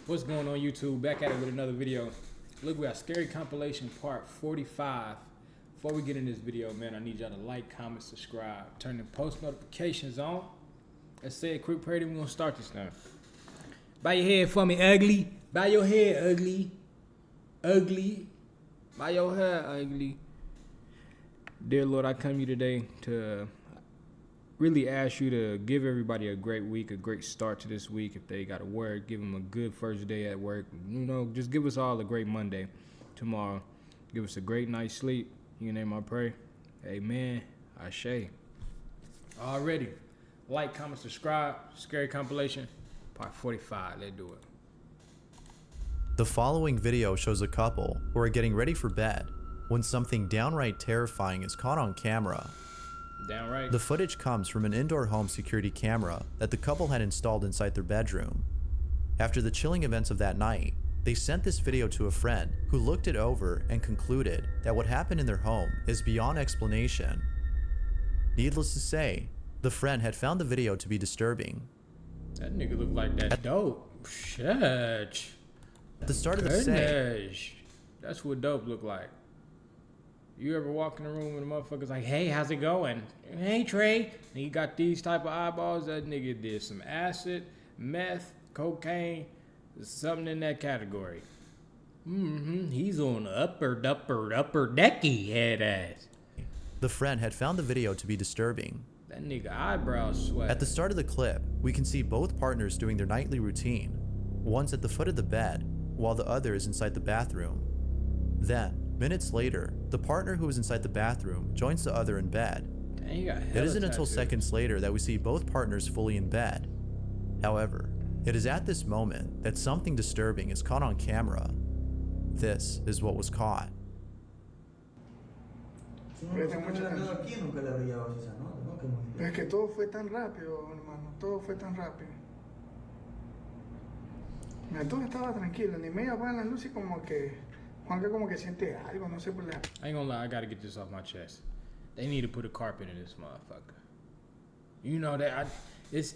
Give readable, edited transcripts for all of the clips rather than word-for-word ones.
What's going on, YouTube? Back at it with another video. Look, we got Scary Compilation Part 45. Before we get in this video, man, I need y'all to like, comment, subscribe, turn the post notifications on. Let's say a quick prayer, then we're gonna start this now. Bow your head for me, ugly. Bow your head, ugly. Ugly. Bow your head, ugly. Dear Lord, I come to you today to really ask you to give everybody a great week, a great start to this week. If they got to work, give them a good first day at work. You know, just give us all a great Monday tomorrow. Give us a great night's sleep. In your name I pray. Amen. Ashe. Already. Like, comment, subscribe. Scary Compilation, Part 45. Let's do it. The following video shows a couple who are getting ready for bed when something downright terrifying is caught on camera. Downright. The footage comes from an indoor home security camera that the couple had installed inside their bedroom. After the chilling events of that night, they sent this video to a friend who looked it over and concluded that what happened in their home is beyond explanation. Needless to say, the friend had found the video to be disturbing. That nigga look like that dope. Shit. At the start of the say, that's what dope look like. You ever walk in the room and the motherfucker's like, hey, how's it going? Hey, Trey. And he got these type of eyeballs. That nigga did some acid, meth, cocaine, something in that category. He's on the upper decky head ass. the friend had found the video to be disturbing. That nigga eyebrows sweat. At the start of the clip, we can see both partners doing their nightly routine. One's at the foot of the bed, while the other is inside the bathroom. Then, minutes later, the partner who is inside the bathroom joins the other in bed. Dang, he got It isn't until seconds later that we see both partners fully in bed. However, it is at this moment that something disturbing is caught on camera. This is what was caught. Es que todo fue tan rápido, hermano, todo fue tan rápido. Mira, todo estaba tranquilo, ni me apagan las luces como que Juanca como que siente algo, no sé por la... I ain't gonna lie, I gotta get this off my chest. They need to put a carpet in this motherfucker. You know that it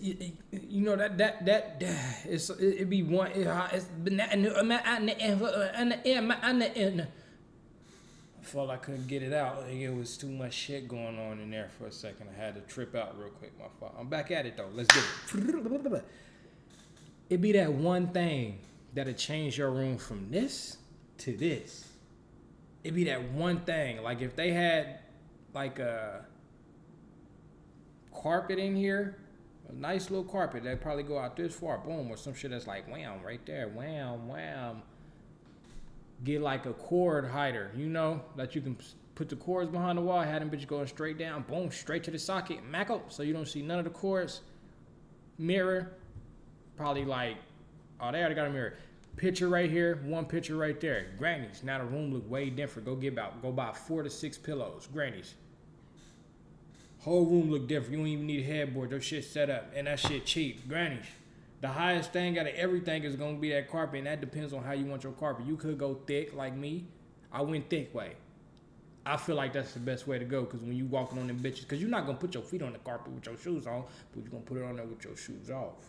be one. I felt I couldn't get it out. It was too much shit going on in there for a second. I had to trip out real quick. My fault. I'm back at it though. Let's get it. It be that one thing that'll change your room from this to this. It be that one thing. Like if they had like a carpet in here, a nice little carpet, they'd probably go out this far, boom, or some shit that's like wham, right there, wham, wham. Get like a cord hider, you know, that you can put the cords behind the wall, had them bitches going straight down, boom, straight to the socket, mack up, so you don't see none of the cords. Mirror, probably like, oh, they already got a mirror. Picture right here, one picture right there. Grannies. Now the room look way different. Go buy 4 to 6 pillows. Grannies. Whole room look different. You don't even need a headboard. Your shit set up. And that shit cheap. Grannies. The highest thing out of everything is going to be that carpet. And that depends on how you want your carpet. You could go thick like me. I went thick way. I feel like that's the best way to go. Because when you walking on them bitches. Because you're not going to put your feet on the carpet with your shoes on. But you're going to put it on there with your shoes off.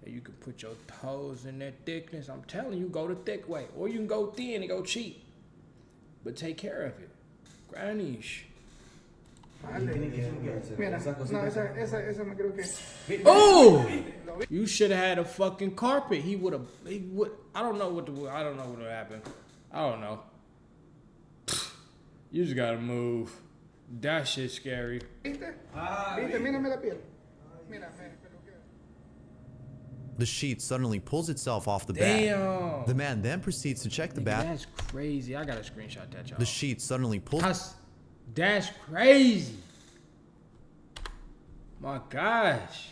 And you can put your toes in that thickness. I'm telling you, go the thick way. Or you can go thin and go cheap. But take care of it. Grannies. Mira, no, esa me creo que... Oh! You should have had a fucking carpet. He would. I don't know what would happen. I don't know. You just gotta move. That shit's scary. ¿Viste? ¿Viste? Mírame la piel. Mira. The sheet suddenly pulls itself off the bed. Damn. The man then proceeds to check the bathroom. That's crazy. I gotta screenshot that, y'all. The sheet suddenly pulls... That's crazy. My gosh.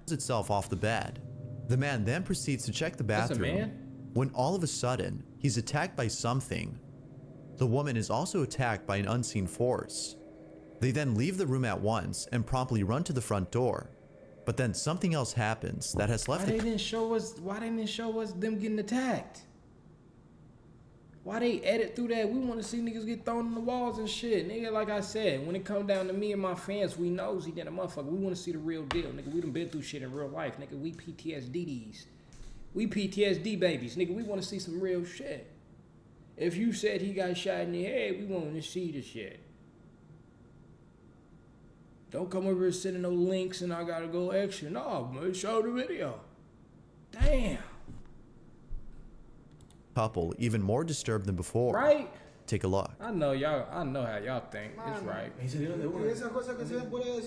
itself off the bed. The man then proceeds to check the bathroom. That's a man? When all of a sudden, he's attacked by something. The woman is also attacked by an unseen force. They then leave the room at once and promptly run to the front door. But then something else happens that has left Why they didn't show us them getting attacked? Why they edit through that? We want to see niggas get thrown on the walls and shit. Nigga, like I said, when it come down to me and my fans, we nosy than a motherfucker. We want to see the real deal. Nigga, we done been through shit in real life. Nigga, we PTSDs. We PTSD babies, nigga. We want to see some real shit. If you said he got shot in the head, we want to see the shit. Don't come over here sending no links and I gotta go extra. No, man, show the video. Damn. Couple even more disturbed than before. Right? Take a look. I know y'all. I know how y'all think. It's right.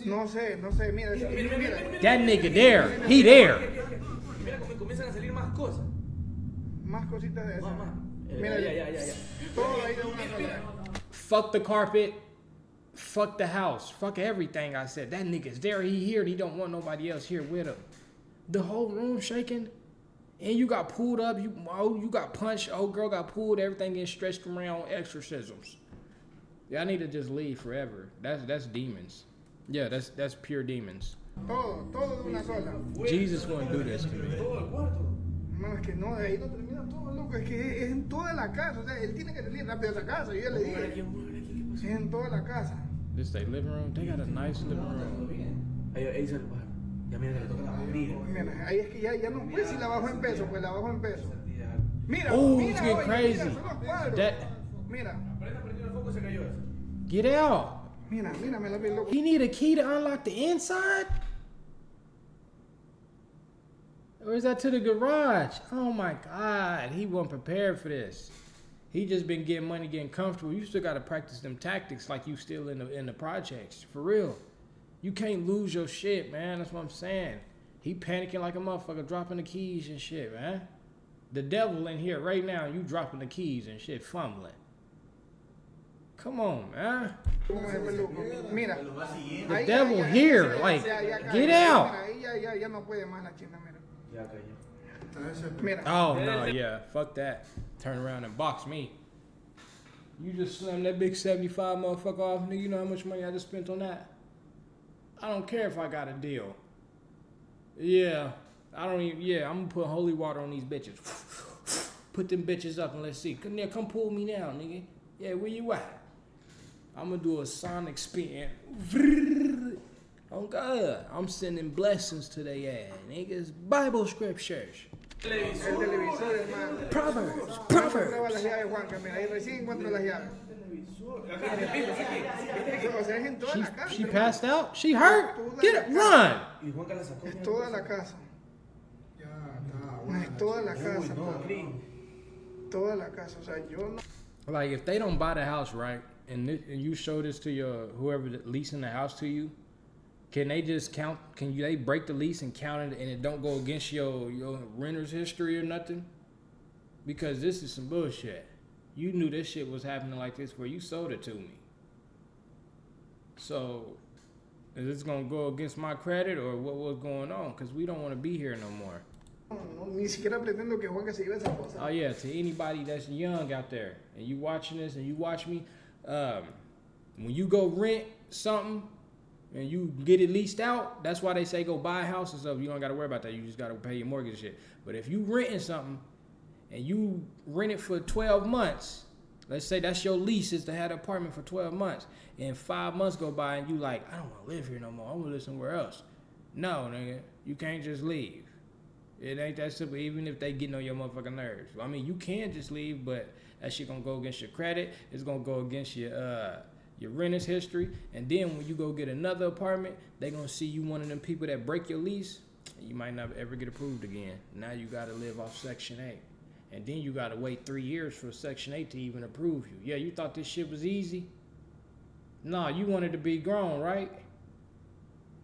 No sé, mira, mira. That nigga there. He there. Mira cómo comienzan a salir más cosas. Más cositas de esas. Más. Mira, Ya. todo ahí de una sola. Fuck the carpet. Fuck the house. Fuck everything I said. That nigga's there. He here. He don't want nobody else here with him. The whole room shaking. And you got pulled up. You got punched. Old girl got pulled. Everything getting stretched around. Exorcisms. Y'all need to just leave forever. That's demons. Yeah, that's pure demons. Todo de una sola. Jesus wouldn't do this to me. Hermano, es que no, de ahí no termina todo, loco. Es que es en toda la casa. O sea, él tiene que salir rápido de esa casa. Yo ya le dije. Es en toda la casa. This their living room. They got a nice living room. Ahí se lo bajaron. Ya mira que le toca la barriga. Mira, ahí es que ya no puede si la bajo en peso, pues la bajo en peso. Mira, Oh, mira, it's getting oye, crazy. Mira, son los cuadros. That Mira, Prendió el foco y se cayó eso. get out. mira, me la vi loco. He need a key to unlock the inside? Or is that to the garage? Oh my God, he wasn't prepared for this. He just been getting money, getting comfortable. You still gotta practice them tactics like you still in the projects. For real. You can't lose your shit, man. That's what I'm saying. He panicking like a motherfucker, dropping the keys and shit, man. The devil in here right now, you dropping the keys and shit, fumbling. Come on, man. Mira, The devil here, like, get out. Mira, ya no puede más la china, mira. Ya cayó. Mira. Oh, no, yeah, fuck that. Turn around and box me. You just slammed that big 75 motherfucker off, nigga. You know how much money I just spent on that? I don't care if I got a deal. Yeah, I'm gonna put holy water on these bitches. Put them bitches up and let's see. Come pull me now, nigga. Yeah, where you at? I'm gonna do a sonic spin. Oh God, I'm sending blessings to their ass, niggas. Bible scriptures. El televisor, hermano. Proverbs. Encontraba las llaves, Juanca, mira, ahí recién encuentro las llaves. O sea, es en toda la casa. She passed out? She hurt? Get it, run! Y Juanca la sacó. Es toda la casa. No, es toda la casa, hermano. Toda la casa, o sea, yo no. Like, if they don't buy the house, right, and you show this to your whoever leasing the house to you, can they just count? They break the lease and count it, and it don't go against your renter's history or nothing? Because this is some bullshit. You knew this shit was happening like this where you sold it to me. So, is this gonna go against my credit or what's going on? Because we don't want to be here no more. No, ni siquiera pretendo que Juanca se lleve esa cosa. Oh yeah, to anybody that's young out there and you watching this and you watch me, when you go rent something and you get it leased out, that's why they say go buy a house and stuff. You don't got to worry about that. You just got to pay your mortgage and shit. But if you renting something and you rent it for 12 months, let's say that's your lease is to have an apartment for 12 months, and 5 months go by and you like, I don't want to live here no more. I want to live somewhere else. No, nigga, you can't just leave. It ain't that simple, even if they getting on your motherfucking nerves. I mean, you can just leave, but that shit gonna go against your credit. It's gonna go against your renter's history. And then when you go get another apartment, they gonna see you one of them people that break your lease. You might not ever get approved again. Now you gotta live off Section 8. And then you gotta wait 3 years for Section 8 to even approve you. Yeah, you thought this shit was easy? Nah, you wanted to be grown, right?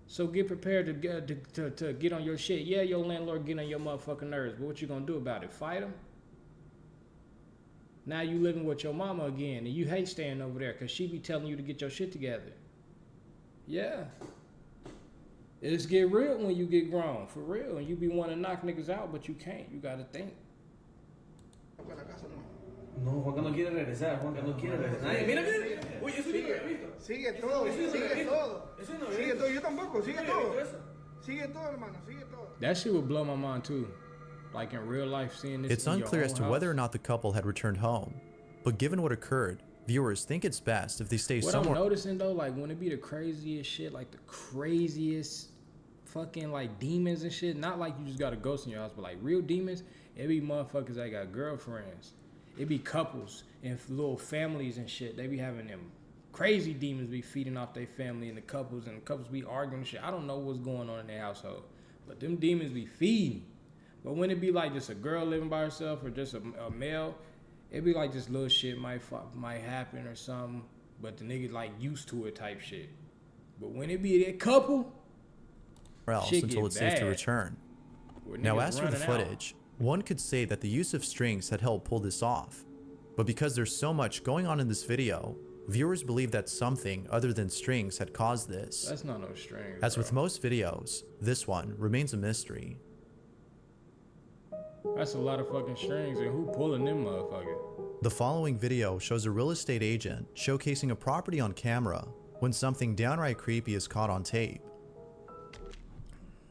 So get prepared to get on your shit. Yeah, your landlord get on your motherfucking nerves, but what you gonna do about it? Fight him? Now you living with your mama again, and you hate staying over there because she be telling you to get your shit together. Yeah. It's get real when you get grown, for real. And you be wanting to knock niggas out, but you can't. You gotta think. No, Juanca no quiere regresar. Juanca no quiere regresar. Mira. Uy, eso yo no había visto. Sigue todo, sigue todo. Eso no había Sigue visto. todo, yo tampoco, sigue todo. Eso. Sigue todo, hermano, sigue todo. That shit would blow my mind too. Like in real life, seeing this. It's in your unclear own as to house. whether or not the couple had returned home, but given what occurred, viewers think it's best if they stay What somewhere. I'm noticing though, like when it be the craziest shit, like the craziest fucking like demons and shit. Not like you just got a ghost in your house, but like real demons. It be motherfuckers that got girlfriends. It be couples and little families and shit. They be having them crazy demons be feeding off their family and the couples be arguing and shit. I don't know what's going on in their household, but them demons be feeding. But when it be like just a girl living by herself or just a male, it be like this little shit might happen or something, but the nigga like used to it type shit. But when it be that couple, else until it's safe to return. Now, as for the footage, one could say that the use of strings had helped pull this off. But because there's so much going on in this video, viewers believe that something other than strings had caused this. That's not no strings. As with most videos, this one remains a mystery. That's a lot of fucking strings, and who pulling them motherfuckers? The following video shows a real estate agent showcasing a property on camera when something downright creepy is caught on tape.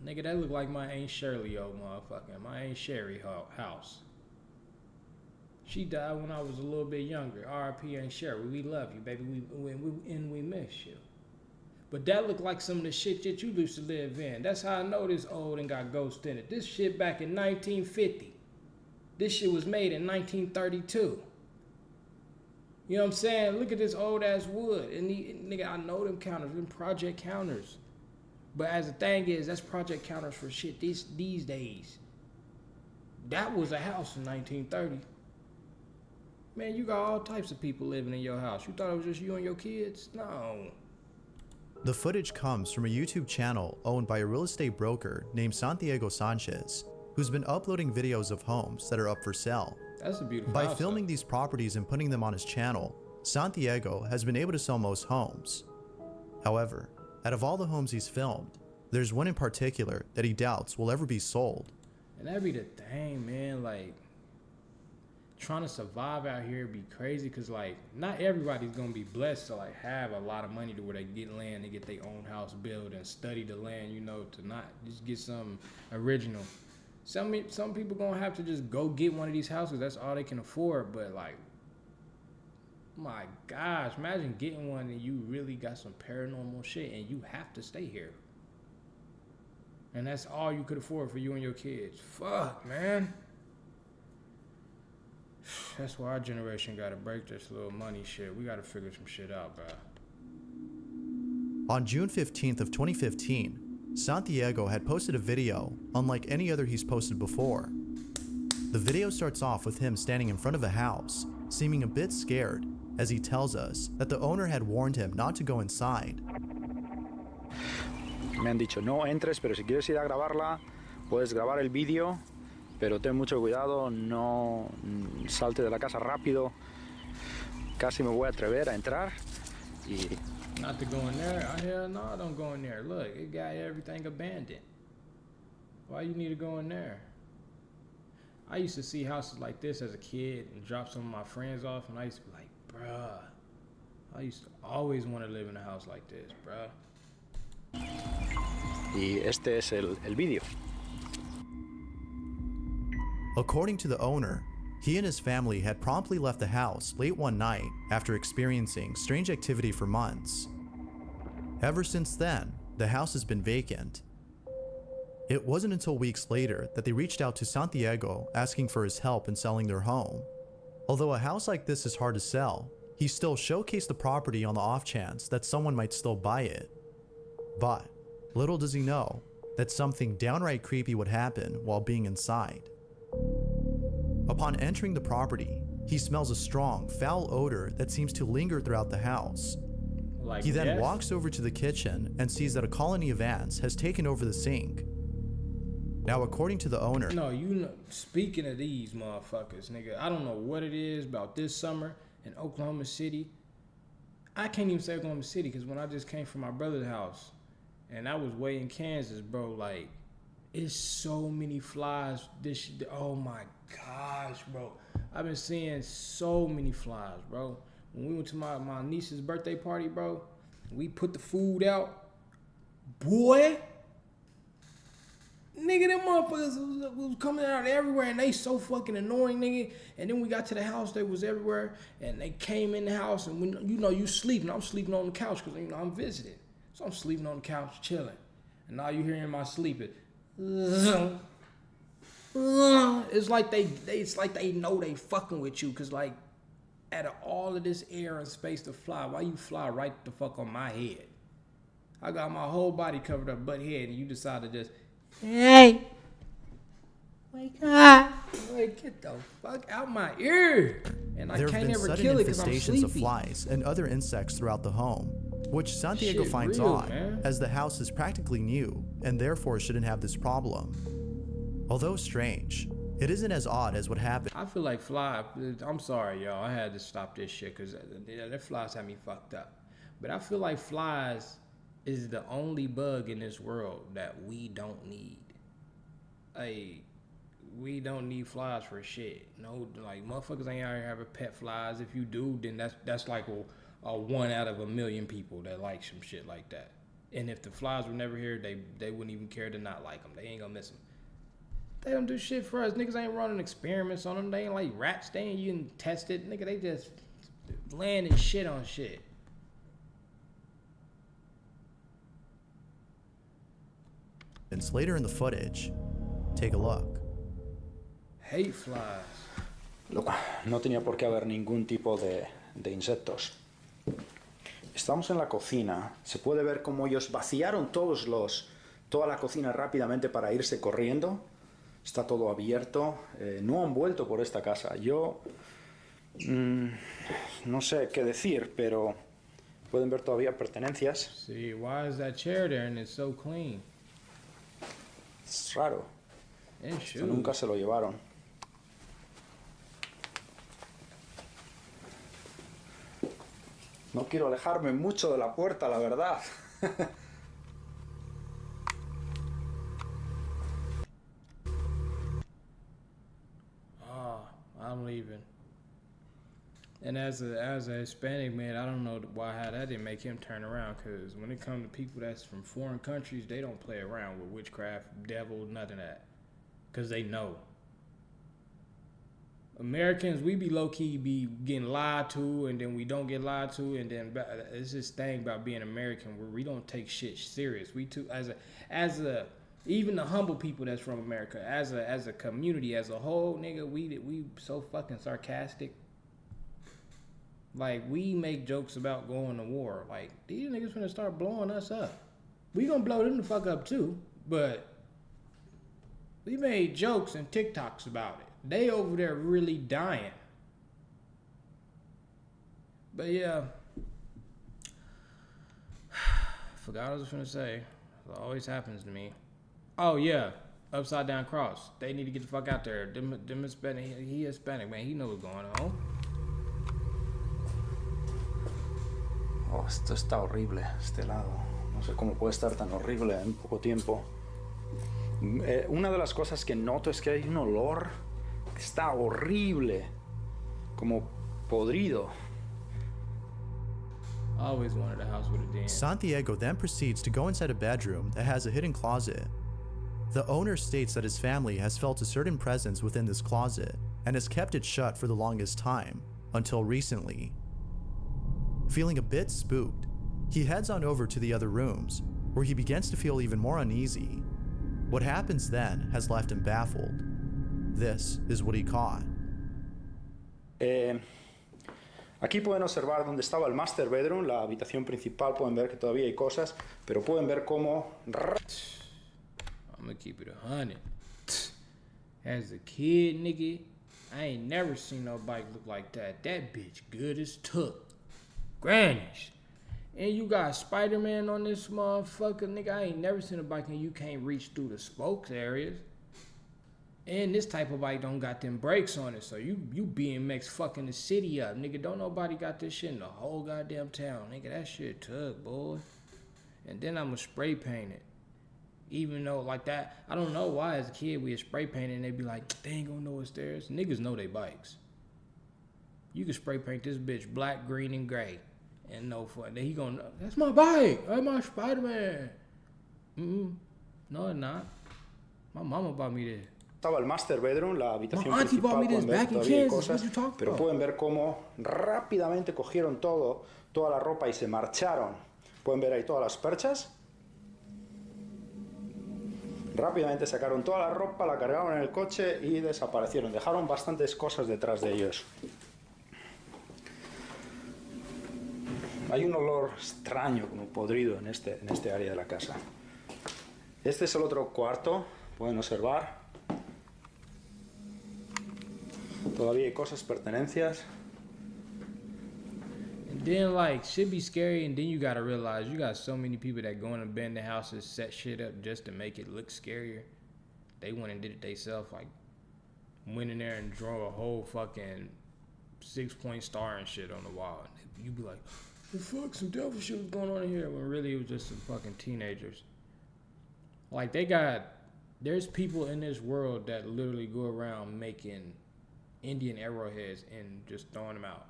Nigga, that look like my Aunt Shirley old motherfucker. My Aunt Sherry house. She died when I was a little bit younger. R.I.P. Aunt Sherry. We love you, baby. We miss you. But that looked like some of the shit that you used to live in. That's how I know this old and got ghosts in it. This shit back in 1950. This shit was made in 1932. You know what I'm saying? Look at this old ass wood. And nigga, I know them counters, them project counters. But as the thing is, that's project counters for shit these days. That was a house in 1930. Man, you got all types of people living in your house. You thought it was just you and your kids? No. The footage comes from a YouTube channel owned by a real estate broker named Santiago Sanchez, who's been uploading videos of homes that are up for sale. That's a beautiful By house, filming though. these properties and putting them on his channel, Santiago has been able to sell most homes. However, out of all the homes he's filmed, there's one in particular that he doubts will ever be sold. And that be the thing, man. Like, trying to survive out here be crazy, because like not everybody's gonna be blessed to like have a lot of money to where they get land and get their own house built and study the land, you know, to not just get something original. Some people gonna have to just go get one of these houses. That's all they can afford. But like, my gosh, imagine getting one and you really got some paranormal shit and you have to stay here, and that's all you could afford for you and your kids. Fuck, man. That's why our generation gotta break this little money shit. We gotta figure some shit out, bro. On June 15th of 2015, Santiago had posted a video unlike any other he's posted before. The video starts off with him standing in front of a house, seeming a bit scared, as he tells us that the owner had warned him not to go inside. Me han dicho, no entres, pero si quieres ir a grabarla, puedes grabar el vídeo, pero ten mucho cuidado, no salte de la casa rápido. Casi me voy a atrever a entrar y... Not to go in there? Oh, hell no, don't go in there. Look, it got everything abandoned. Why you need to go in there? I used to see houses like this as a kid and drop some of my friends off, and I used to be like, bruh, I used to always want to live in a house like this, bruh. Y este es el vídeo. According to the owner, he and his family had promptly left the house late one night after experiencing strange activity for months. Ever since then, the house has been vacant. It wasn't until weeks later that they reached out to Santiago asking for his help in selling their home. Although a house like this is hard to sell, he still showcased the property on the off chance that someone might still buy it. But little does he know that something downright creepy would happen while being inside. Upon entering the property, he smells a strong, foul odor that seems to linger throughout the house. Like He then death? walks over to the kitchen and sees that a colony of ants has taken over the sink. Now, according to the owner, No, you know, speaking of these motherfuckers, nigga, I don't know what it is about this summer in Oklahoma City. I can't even say Oklahoma City, because when I just came from my brother's house, and I was way in Kansas, bro, like, it's so many flies. Oh my gosh, bro. I've been seeing so many flies, bro. When we went to my niece's birthday party, bro, we put the food out. Boy, nigga, them motherfuckers was coming out everywhere, and they so fucking annoying, nigga. And then we got to the house, they was everywhere, and they came in the house, and when you know you sleeping, I'm sleeping on the couch because you know I'm visiting, so I'm sleeping on the couch chilling. and all you hear in my sleep is it's like they know they fucking with you, cause like out of all of this air and space to fly, why you fly right the fuck on my head? I got my whole body covered up but head, and you decide to just, hey, wake up. Like, get the fuck out my ear. And I can't ever kill it because I'm sleepy. There have been sudden infestations of flies and other insects throughout the home, which Santiago finds odd, as the house is practically new and therefore shouldn't have this problem. Although strange, it isn't as odd as what happened. I feel like fly, I'm sorry y'all, I had to stop this shit because that flies had me fucked up. But I feel like flies is the only bug in this world that we don't need. Like, we don't need flies for shit. No, like, motherfuckers ain't out here having pet flies. If you do, then that's like a 1 out of 1,000,000 people that like some shit like that. And if the flies were never here, they wouldn't even care to not like them. They ain't gonna miss them. They don't do shit for us. Niggas ain't running experiments on them. They ain't like rats. They ain't even tested. Nigga, they just landing shit on shit. And later in the footage, take a look. Hate flies. No tenía por qué haber ningún tipo de insectos. Estamos en la cocina. Se puede ver cómo ellos vaciaron toda la cocina rápidamente para irse corriendo. Está todo abierto. No han vuelto por esta casa. Yo no sé qué decir, pero pueden ver todavía pertenencias. See, why is that chair there and it's so clean? Es raro. Esto nunca se lo llevaron. No quiero alejarme mucho de la puerta, la verdad. I'm leaving. And as a Hispanic man, I don't know how that didn't make him turn around, because when it comes to people that's from foreign countries, they don't play around with witchcraft, devil, nothing of that, because they know. Americans, we be low-key be getting lied to, and then we don't get lied to, and then it's this thing about being American where we don't take shit serious. We too, as a even the humble people that's from America, as a community, as a whole, nigga, we so fucking sarcastic. Like, we make jokes about going to war. Like, these niggas finna start blowing us up. We gonna blow them the fuck up too, but we made jokes and TikToks about it. They over there really dying. But yeah, forgot what I was finna say. It always happens to me. Oh yeah, upside down cross. They need to get the fuck out there. Them Hispanic, he Hispanic, man. He know what's going on. Oh, esto está horrible, este lado. No sé cómo puede estar tan horrible en poco tiempo. Una de las cosas que noto es que hay un olor que está horrible, como podrido. I always wanted a house with a den. Santiago then proceeds to go inside a bedroom that has a hidden closet. The owner states that his family has felt a certain presence within this closet and has kept it shut for the longest time, until recently. Feeling a bit spooked, he heads on over to the other rooms, where he begins to feel even more uneasy. What happens then has left him baffled. This is what he caught. Aquí pueden observar dónde estaba el master bedroom, la habitación principal. Pueden ver que todavía hay cosas, pero pueden ver cómo... I'm gonna keep it 100. As a kid, nigga, I ain't never seen no bike look like that. That bitch good as took. Grannies. And you got Spider-Man on this motherfucker, nigga. I ain't never seen a bike and you can't reach through the spokes areas. And this type of bike don't got them brakes on it, so you BMX fucking the city up, nigga. Don't nobody got this shit in the whole goddamn town, nigga. That shit took, boy. And then I'ma spray paint it. Even though, like that, I don't know why as a kid we had spray painted and they be like, they ain't gonna know it's theirs. Niggas know they bikes. You can spray paint this bitch black, green, and gray. And no fun. Then he gonna know, that's my bike. That's my Spider-Man. No, it's not. My mama bought me this. Estaba el master bedroom, la habitación principal. Pueden ver que todavía hay cosas, pero pueden ver cómo rápidamente cogieron toda la ropa y se marcharon. Pueden ver ahí todas las perchas. Rápidamente sacaron toda la ropa, la cargaron en el coche y desaparecieron. Dejaron bastantes cosas detrás de ellos. Hay un olor extraño, como podrido, en este área de la casa. Este es el otro cuarto, pueden observar. Todavía hay cosas, pertenencias. And then like shit be scary, and then you gotta realize you got so many people that go in abandoned houses, set shit up just to make it look scarier. They went and did it themselves, like went in there and drew a whole fucking 6-point star and shit on the wall. And you be like, the fuck, some devil shit was going on in here, when really it was just some fucking teenagers. Like there's people in this world that literally go around making Indian arrowheads and just throwing them out.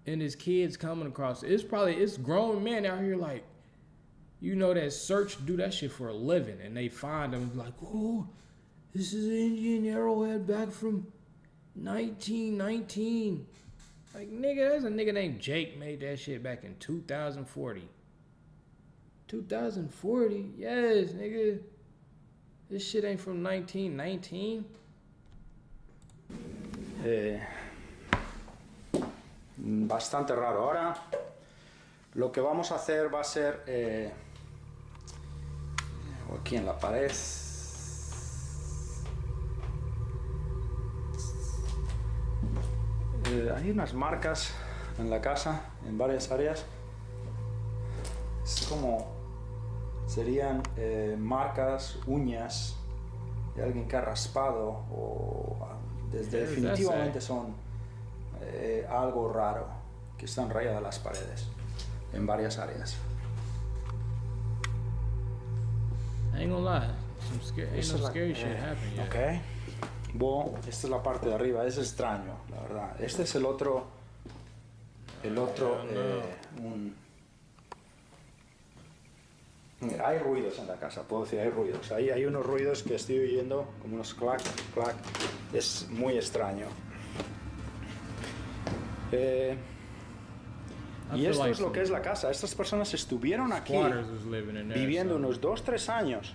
And there's kids coming across. It's grown men out here like, you know, that do that shit for a living, and they find them like, oh, this is an Indian arrowhead back from 1919. Like, nigga, there's a nigga named Jake made that shit back in 2040. 2040? Yes, nigga. This shit ain't from 1919. Bastante raro. Ahora lo que vamos a hacer va a ser aquí en la pared. Hay unas marcas en la casa, en varias áreas. Es como serían marcas, uñas de alguien que ha raspado, o definitivamente son algo raro que están rayadas las paredes en varias áreas. I ain't gonna lie, some scary shit happened yet. Okay. Bueno, esta es la parte de arriba, es extraño, la verdad. Este es el otro, hay ruidos en la casa, puedo decir, hay ruidos. Hay unos ruidos que estoy oyendo, como unos clac, clac. Es muy extraño. Y esto es lo que es la casa. Estas personas estuvieron aquí viviendo unos 2-3 años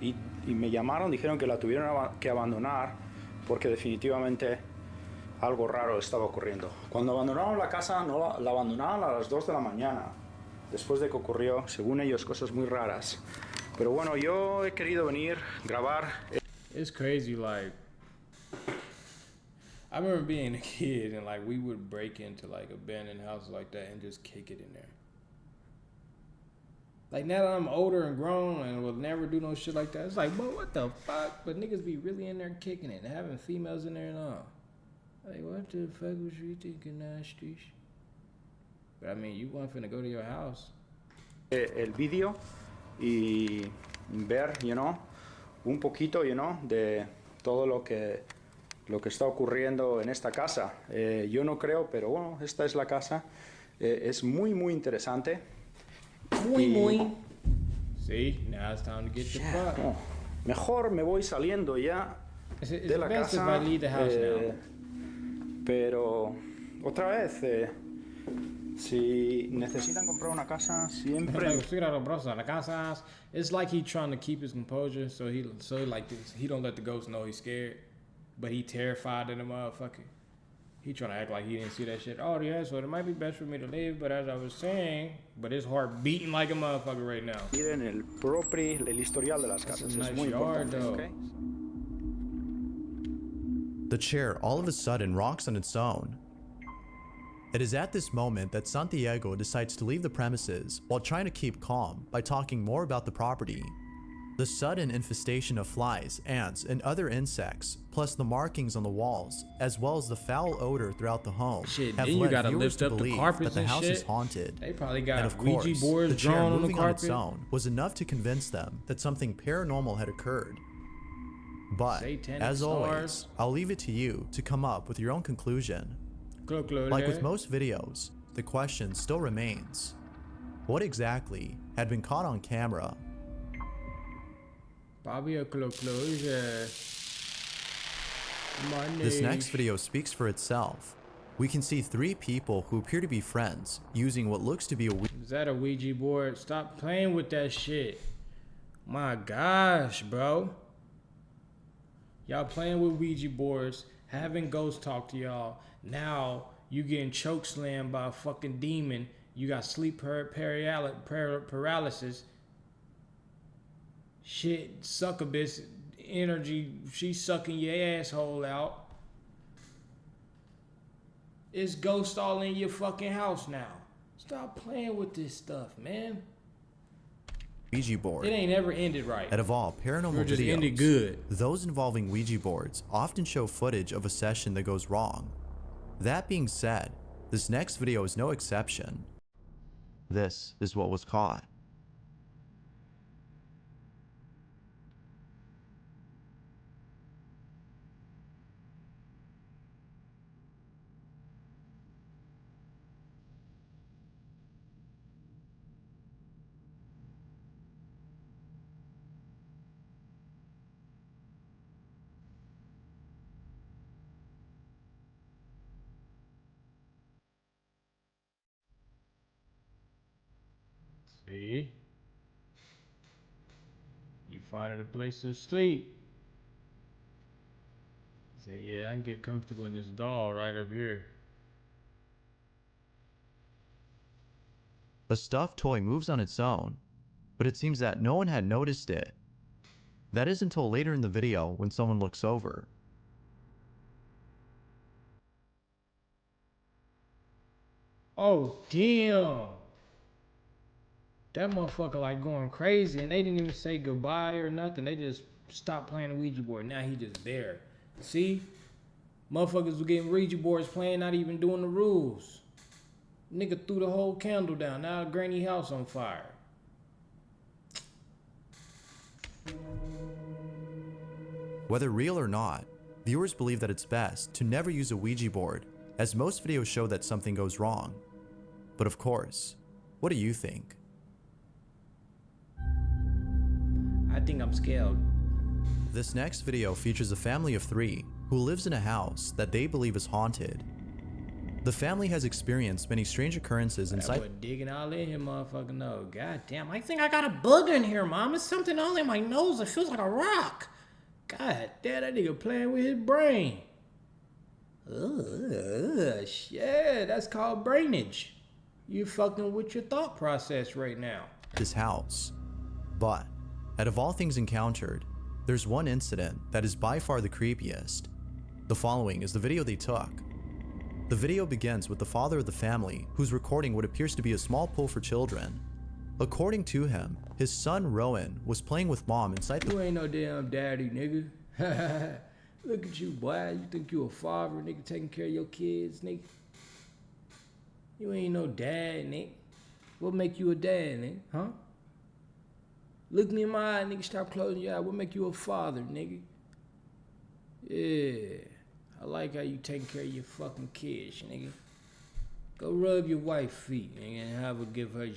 y me llamaron, dijeron que la tuvieron que abandonar porque definitivamente algo raro estaba ocurriendo. Cuando abandonaron la casa, no la abandonaron a las 2 de la mañana, después de que ocurrió, según ellos, cosas muy raras. Pero bueno, yo he querido venir, grabar. It's crazy, like, I remember being a kid and like we would break into like abandoned houses like that and just kick it in there. Like now that I'm older and grown and will never do no shit like that, it's like, but what the fuck? But niggas be really in there kicking it and having females in there and all. Like, what the fuck was you thinking, nasty? But I mean, you weren't finna go to your house. El vídeo y ver, un poquito, de todo lo que está ocurriendo en esta casa. Yo no creo, pero bueno, esta es la casa. Es muy, muy interesante. Muy. See, now it's time to get the fuck. No, mejor me voy saliendo ya de la casa. If I leave the house now. Pero otra vez, si necesitan comprar una casa, siempre. It's like he trying to keep his composure, so he don't let the ghost know he's scared, but he terrified of the motherfucker. He trying to act like he didn't see that shit. Oh yeah, so it might be best for me to leave, but as I was saying, but his heart beating like a motherfucker right now. Miren el historial de las casas. Nice es muy yard, importante, okay? The chair all of a sudden rocks on its own. It is at this moment that Santiago decides to leave the premises while trying to keep calm by talking more about the property. The sudden infestation of flies, ants, and other insects, plus the markings on the walls, as well as the foul odor throughout the home, have led viewers to believe that the house is haunted. They probably got and of Ouija course, boards the chair drawn on the moving on its carpet. own was enough to convince them that something paranormal had occurred. But, Satanic as always, stars. I'll leave it to you to come up with your own conclusion. Like with most videos, the question still remains: what exactly had been caught on camera? This next video speaks for itself. We can see 3 people who appear to be friends using what looks to be a Is that a Ouija board? Stop playing with that shit. My gosh, bro. Y'all playing with Ouija boards, having ghosts talk to y'all. Now you getting choke slammed by a fucking demon. You got sleep paralysis. Shit, succubus energy. She's sucking your asshole out. It's ghosts all in your fucking house now. Stop playing with this stuff, man. Ouija board. It ain't ever ended right. Out of all paranormal just videos, ended good. those involving Ouija boards often show footage of a session that goes wrong. That being said, this next video is no exception. This is what was caught. See? You finding a place to sleep. Say, yeah, I can get comfortable in this doll right up here. The stuffed toy moves on its own, but it seems that no one had noticed it. That is until later in the video when someone looks over. Oh, damn. That motherfucker like going crazy, and they didn't even say goodbye or nothing. They just stopped playing the Ouija board. Now he just there. See? Motherfuckers were getting Ouija boards playing, not even doing the rules. Nigga threw the whole candle down. Now granny house on fire. Whether real or not, viewers believe that it's best to never use a Ouija board, as most videos show that something goes wrong. But of course, what do you think? I think I'm scared. This next video features a family of 3 who lives in a house that they believe is haunted. The family has experienced many strange occurrences inside. That boy digging all in here, motherfucker. No, god damn. I think I got a booger in here, mom. It's something all in my nose. It feels like a rock. God damn, that nigga playing with his brain. Shit, that's called brainage. You fucking with your thought process right now. This house. But, out of all things encountered, there's one incident that is by far the creepiest. The following is the video they took. The video begins with the father of the family who's recording what appears to be a small pool for children. According to him, his son Rowan was playing with mom inside the— You ain't no damn daddy, nigga. Look at you, boy. You think you a father, nigga, taking care of your kids, nigga? You ain't no dad, nigga. What make you a dad, nigga? Huh? Look me in my eye, nigga. Stop closing your eye. What make you a father, nigga? Yeah. I like how you taking care of your fucking kids, nigga. Go rub your wife's feet, nigga, and have her give her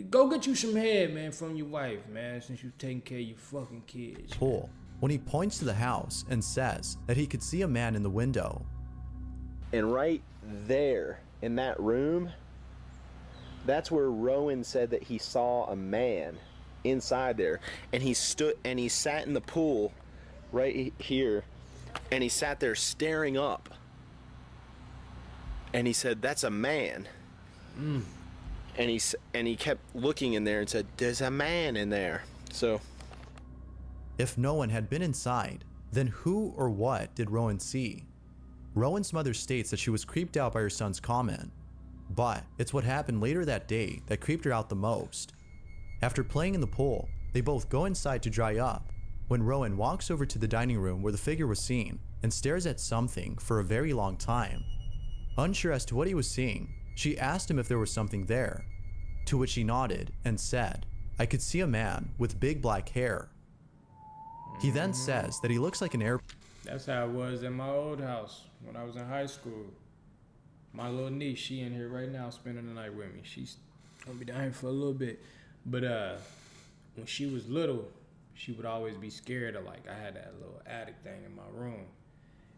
go get you some head, man, from your wife, man, since you taking care of your fucking kids. pool when he points to the house and says that he could see a man in the window. And right there in that room, that's where Rowan said that he saw a man inside there, and he sat in the pool right here, and he sat there staring up, and he said, "That's a man." And he kept looking in there and said, "There's a man in there." So If no one had been inside, then who or what did Rowan see? Rowan's mother states that she was creeped out by her son's comment, but it's what happened later that day that creeped her out the most. After playing in the pool, they both go inside to dry up, when Rowan walks over to the dining room where the figure was seen and stares at something for a very long time. Unsure as to what he was seeing, she asked him if there was something there, to which he nodded and said, "I could see a man with big black hair." He then says that he looks like an air. That's how it was in my old house when I was in high school. My little niece, she in here right now spending the night with me. She's gonna be down here for a little bit. But when she was little, she would always be scared of, like, I had that little attic thing in my room.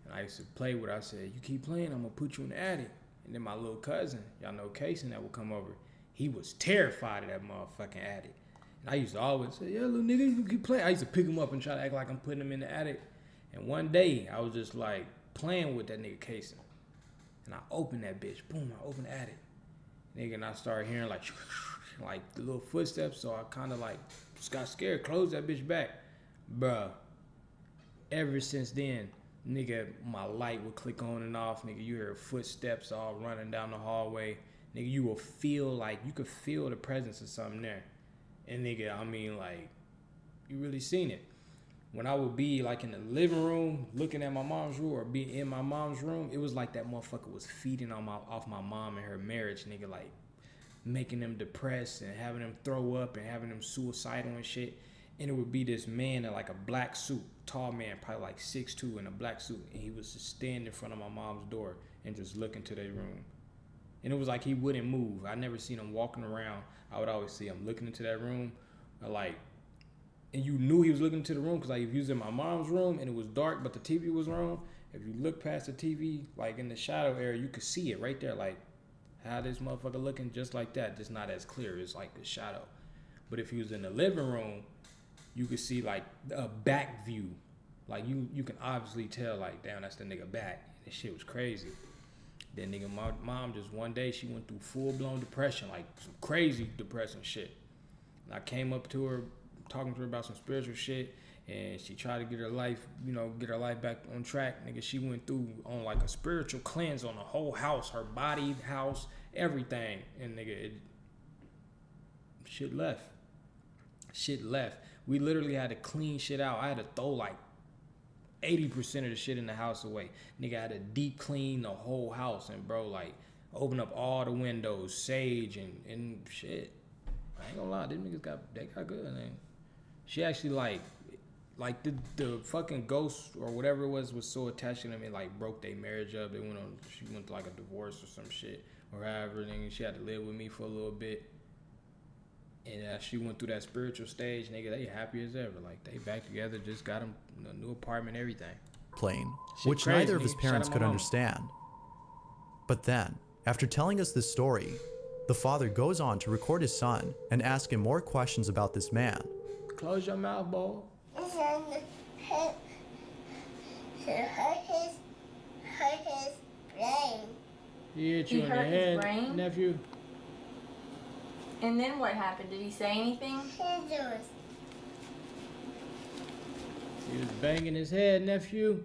And I used to play with her. I said, "You keep playing, I'm gonna put you in the attic." And then my little cousin, y'all know Kason, that would come over. He was terrified of that motherfucking attic. And I used to always say, yeah, little nigga, you keep playing. I used to pick him up and try to act like I'm putting him in the attic. And one day, I was just like playing with that nigga casing. And I opened that bitch. Boom, I opened the attic. Nigga, and I started hearing like the little footsteps. So I kind of like just got scared, closed that bitch back. Bruh, ever since then, nigga, my light would click on and off. Nigga, you hear footsteps all running down the hallway. Nigga, you will feel like, you could feel the presence of something there. And nigga, I mean, like, you really seen it. When I would be like in the living room, looking at my mom's room, or be in my mom's room, it was like that motherfucker was feeding off my mom and her marriage, nigga, like making them depressed and having them throw up and having them suicidal and shit. And it would be this man in like a black suit, tall man, probably like 6'2" in a black suit. And he was just standing in front of my mom's door and just looking to their room. And it was like he wouldn't move. I never seen him walking around. I would always see him looking into that room, or like, and you knew he was looking into the room because like if he was in my mom's room and it was dark but the TV was on, if you look past the TV, like in the shadow area, you could see it right there, like how this motherfucker looking, just like that, just not as clear. It's like the shadow. But if he was in the living room, you could see like a back view. Like you can obviously tell like, damn, that's the nigga back. This shit was crazy. Then nigga, my mom just one day, she went through full-blown depression, like some crazy depressing shit. And I came up to her, talking to her about some spiritual shit, and she tried to get her life, get her life back on track. Nigga, she went through on like a spiritual cleanse on the whole house, her body, house, everything. And nigga, shit left. Shit left. We literally had to clean shit out. I had to throw like 80% of the shit in the house away. Nigga, I had to deep clean the whole house, and bro, like, open up all the windows, sage and shit. I ain't gonna lie, these niggas they got good, man. She actually like the fucking ghost or whatever it was so attached to them, it like broke their marriage up. She went to like a divorce or some shit or however, and she had to live with me for a little bit. And she went through that spiritual stage, nigga, they happy as ever. Like, they back together, just got them a new apartment, everything. Plane, Shit which crazy, neither of nigga. his parents Shout out could my mama. understand. But then, after telling us this story, the father goes on to record his son and ask him more questions about this man. Close your mouth, boy. Hurt his brain. He hit you He in the hurt his head, brain? nephew. And then what happened? Did he say anything? He was banging his head, nephew.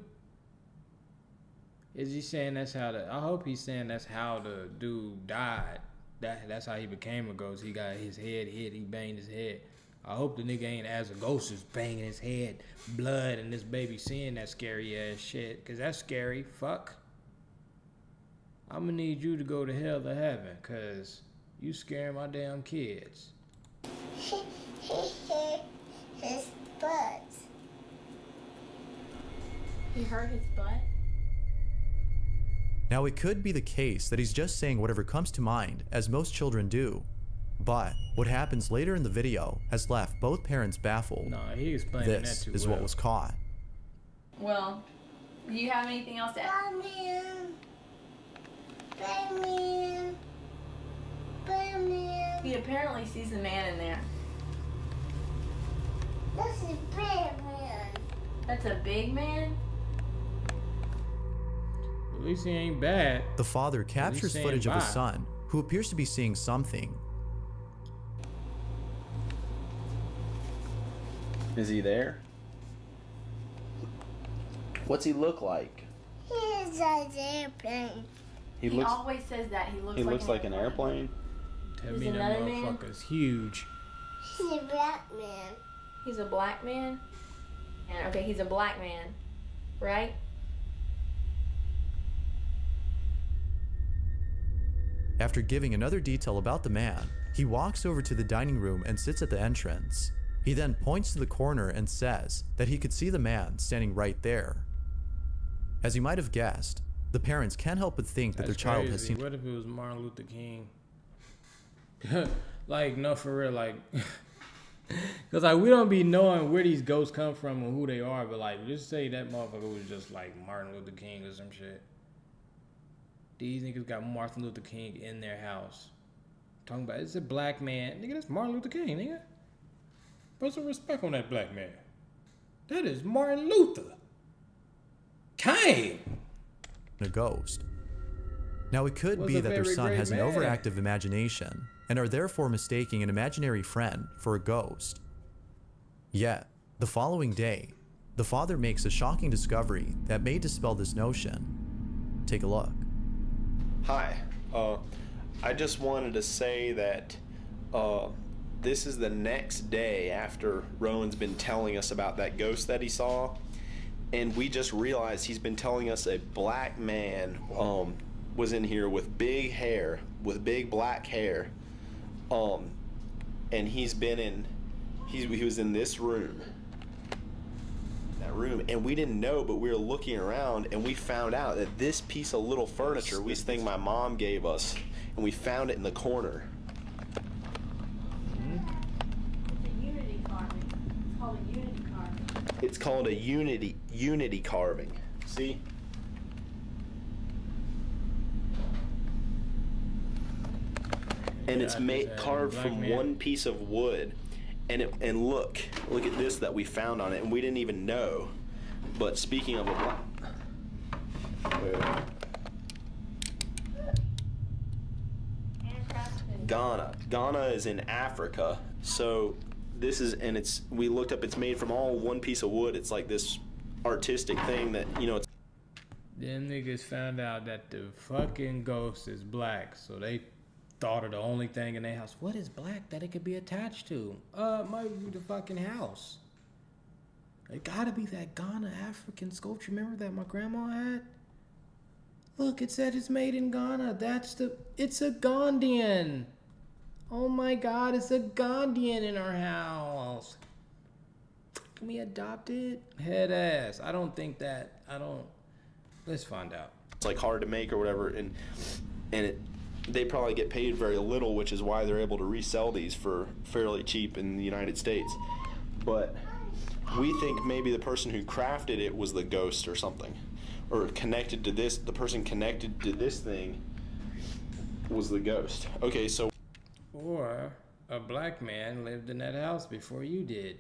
Is he saying that's how I hope he's saying that's how the dude died. That's how he became a ghost. He got his head hit, he banged his head. I hope the nigga ain't as a ghost is banging his head, blood, and this baby seeing that scary ass shit. Cause that's scary, fuck. I'ma need you to go to hell to heaven, cause you scaring my damn kids. He hurt his butt. He hurt his butt? Now, it could be the case that he's just saying whatever comes to mind, as most children do. But what happens later in the video has left both parents baffled. Nah, he explained that This too is well. what was caught. Well, do you have anything else to add? Batman. He apparently sees a man in there. That's a Batman. That's a big man? At least he ain't bad. The father captures saying footage of his bye. son, who appears to be seeing something. Is he there? What's he look like? He's an airplane. He He looks always says that. He looks like an airplane. Tell He's me that another man? motherfucker's huge. He's a Batman. He's a black man? And okay, he's a black man, right? After giving another detail about the man, he walks over to the dining room and sits at the entrance. He then points to the corner and says that he could see the man standing right there. As you might have guessed, the parents can't help but think that their That's child has crazy. seen. What if it was Martin Luther King? Like, no, for real, like, because like we don't be knowing where these ghosts come from and who they are, but like, just say that motherfucker was just like Martin Luther King or some shit. These niggas got Martin Luther King in their house. Talking about it's a black man, nigga. That's Martin Luther King, nigga. Put some respect on that black man. That is Martin Luther King. A ghost. Now, it could Was be a that their very son great has an man. overactive imagination and are therefore mistaking an imaginary friend for a ghost. Yet, the following day, the father makes a shocking discovery that may dispel this notion. Take a look. Hi. I just wanted to say that this is the next day after Rowan's been telling us about that ghost that he saw, and we just realized he's been telling us a black man was in here with big hair, with big black hair, and he was in this room. That room, and we didn't know, but we were looking around and we found out that this piece of little furniture, this thing my mom gave us, and we found it in the corner. It's a unity carving. It's called a unity carving. It's called a unity carving. See? And it's carved from one piece of wood. And look at this that we found on it, and we didn't even know. But speaking of a Ghana is in Africa. So this is, and we looked up, it's made from all one piece of wood. It's like this artistic thing that, it's. Them niggas found out that the fucking ghost is black, so they thought of the only thing in their house. What is black that it could be attached to? Might be the fucking house. It gotta be that Ghana African sculpture. Remember that my grandma had? Look, it said it's made in Ghana. It's a Ghanaian. Oh my God, it's a Ghanaian in our house. Can we adopt it? Head ass. Let's find out. It's like hard to make or whatever, they probably get paid very little, which is why they're able to resell these for fairly cheap in the United States. But we think maybe the person who crafted it was the ghost or something, or connected to this. The person connected to this thing was the ghost. Okay, so. Or a black man lived in that house before you did.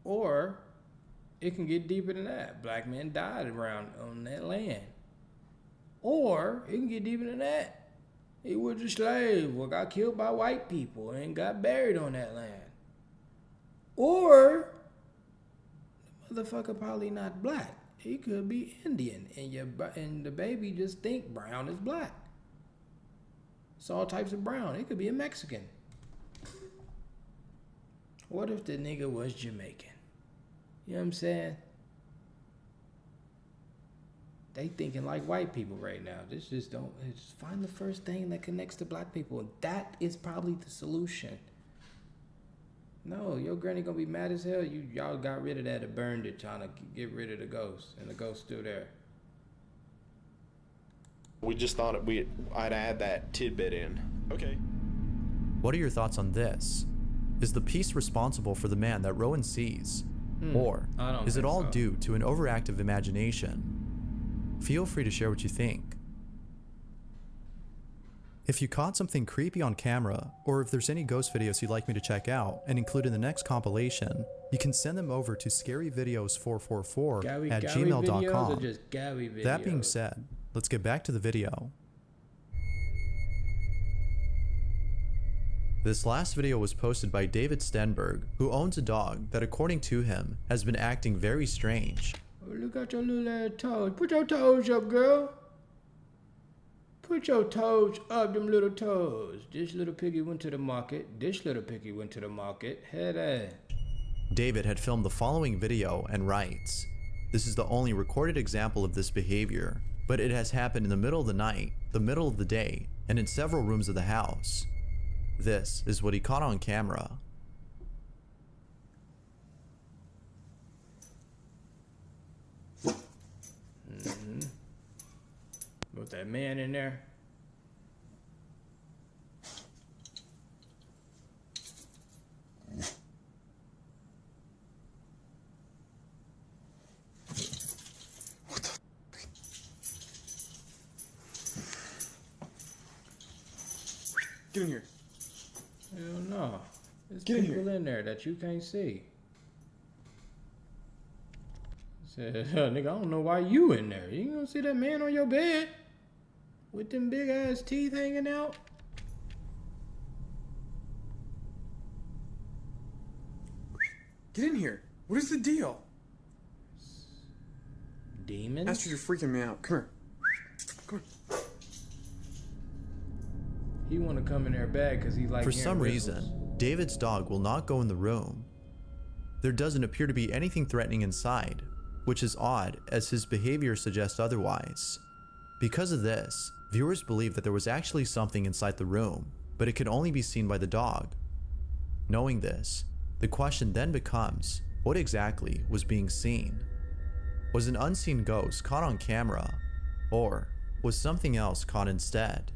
Or it can get deeper than that. Black men died on that land. Or it can get deeper than that. He was a slave or got killed by white people and got buried on that land. Or the motherfucker probably not black. He could be Indian, and the baby just think brown is black. It's all types of brown. It could be a Mexican. What if the nigga was Jamaican? You know what I'm saying? They thinking like white people right now. Just find the first thing that connects to black people. That is probably the solution. No, your granny gonna be mad as hell. Y'all got rid of that and burned it, trying to get rid of the ghost, and the ghost's still there. We just thought I'd add that tidbit in. Okay. What are your thoughts on this? Is the piece responsible for the man that Rowan sees? Or is it all due to an overactive imagination? Feel free to share what you think. If you caught something creepy on camera, or if there's any ghost videos you'd like me to check out and include in the next compilation, you can send them over to scaryvideos444@gmail.com. Or just Gabby videos? That being said, let's get back to the video. This last video was posted by David Stenberg, who owns a dog that, according to him, has been acting very strange. Oh, look at your little toes. Put your toes up, girl. Put your toes up, them little toes. This little piggy went to the market. This little piggy went to the market. Head ass. David had filmed the following video and writes, "This is the only recorded example of this behavior, but it has happened in the middle of the night, the middle of the day, and in several rooms of the house. This is what he caught on camera." With that man in there. Get in here. Hell no. There's Get in people in there that you can't see. Said, nigga, I don't know why you in there. You don't see that man on your bed with them big ass teeth hanging out? Get in here. What is the deal? Demons? Astrid, you're freaking me out. Come here. Come here. He want to come in there bad because he like. For hearing some whistles. reason, David's dog will not go in the room. There doesn't appear to be anything threatening inside, which is odd as his behavior suggests otherwise. Because of this, viewers believe that there was actually something inside the room, but it could only be seen by the dog. Knowing this, the question then becomes, what exactly was being seen? Was an unseen ghost caught on camera, or was something else caught instead?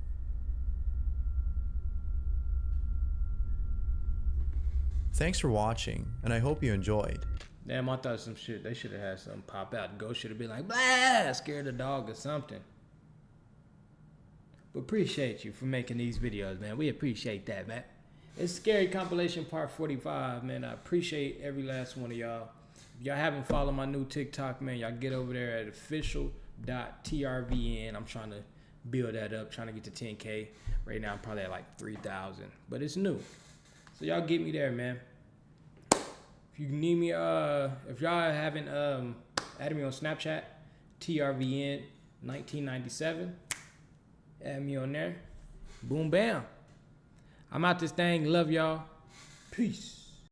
Thanks for watching, and I hope you enjoyed. Damn, I thought some shit, they should have had something pop out. The ghost should have been like, blah, scared the dog or something. But appreciate you for making these videos, man. We appreciate that, man. It's Scary Compilation Part 45, man. I appreciate every last one of y'all. If y'all haven't followed my new TikTok, man, y'all get over there at official.trvn. I'm trying to build that up, trying to get to 10K. Right now, I'm probably at like 3,000, but it's new. So y'all get me there, man. If you need me, if y'all haven't added me on Snapchat, Trvn.reactions, add me on there. Boom, bam. I'm out this thing. Love y'all. Peace.